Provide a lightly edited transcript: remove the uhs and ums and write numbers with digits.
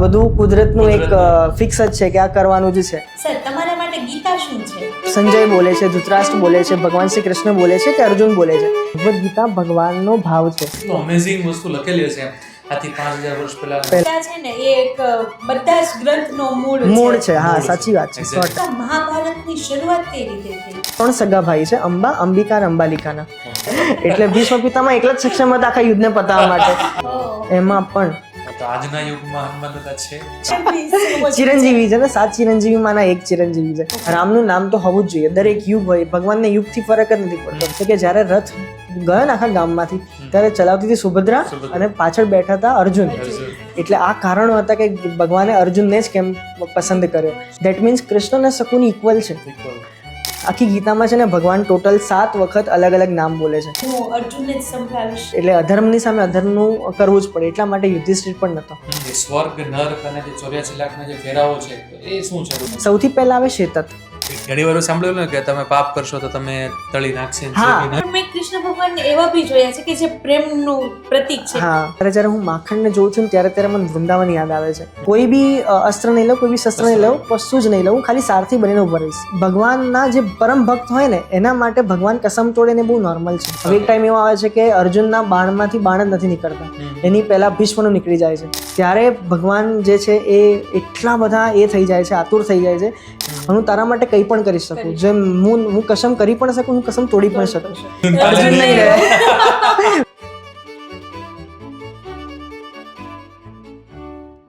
બધું કુદરતનું એક ફિક્સ જ છે કે આ કરવાનું જ છે. સર તમારા માટે ગીતા શું છે? સંજય બોલે છે, ધૃતરાષ્ટ્ર બોલે છે, ભગવાન શ્રી કૃષ્ણ બોલે છે કે અર્જુન બોલે છે. ભગવદ્ ગીતા ભગવાનનો ભાવ છે. અમેઝિંગ વસ્તુ લખેલી હશે આથી 5000 વર્ષ પહેલા. ગીતા છે ને એ એક બધા જ ગ્રંથનો મૂળ છે. હા, સાચી વાત છે. Exactly. મહાભારતની શરૂઆત કઈ રીતે થઈ? 3 સગા ભાઈ છે, અંબા, અંબિકા અને અંબાલિકાના. એટલે ભીષ્મ પિતામહ એકલા જ સક્ષમ હતા આખા યુદ્ધને પતાવવા માટે. એમાં પણ તો આજના યુગમાં હનુમાનતા છે. ચિરંજીવી છે ને, 7 ચિરંજીવીમાંના એક ચિરંજીવી છે. રામનું નામ તો હોવું જ જોઈએ. દરેક યુગ હોય, ભગવાનને યુગથી ફરક જ નથી પડતો. એટલે કે જ્યારે રથ ગયો ને આખા ગામમાંથી ત્યારે ચલાવતી હતી સુભદ્રા અને પાછળ બેઠા હતા અર્જુન. એટલે આ કારણો હતા કે ભગવાને અર્જુનને જ કેમ પસંદ કર્યો. ધેટ મીન્સ કૃષ્ણ અને શકુની ઇક્વલ છે. આખી ગીતામાં છે ને ભગવાન ટોટલ 7 વખત અલગ અલગ નામ બોલે છે. હું અર્જુનને જ સંભળાવીશ. એટલે અધર્મની સામે અધર્મનું કરવું જ પડે. એટલા માટે યુધિષ્ઠિર પણ નતો. એ સ્વર્ગ નર્ક અને જે 84 લાખના જે ફેરાઓ છે એ શું છે? સૌથી પહેલા આવે શેતત. ઘણી વાર સાંભળ્યું ને કે તમે પાપ કરશો તો તમે તળી નાખશે ને હા. સેવી પણ મેં કૃષ્ણ ભગવાનને એવા બી જોયા છે કે જે પ્રેમનું પ્રતીક છે. હા, જ્યારે હું માખણને જોઉં છું ને ત્યારે મને વૃંદાવન યાદ આવે છે. કોઈ બી અસ્ત્ર નહીં લઉં, કોઈ બી શસ્ત્ર નહીં લઉં, કશું જ નહીં લઉં, ખાલી સારથી બનીને ઉભો રહીશ. ભગવાનના જે પરમ ભક્ત હોય ને એના માટે ભગવાન કસમ તોડે ને બહુ નોર્મલ છે. હવે એક ટાઈમ એવો આવે છે કે અર્જુનના બાણમાંથી બાણ જ નથી નીકળતા, એની પહેલા ભીષ્મનું નીકળી જાય છે. ત્યારે ભગવાન જે છે એ એટલા બધા એ થઈ જાય છે, આતુર થઈ જાય છે. હું તારા માટે કંઈ પણ કરી શકું. જેમ હું કસમ કરી પણ શકું, હું કસમ તોડી પણ શકું. અર્જુન નહીં રહે.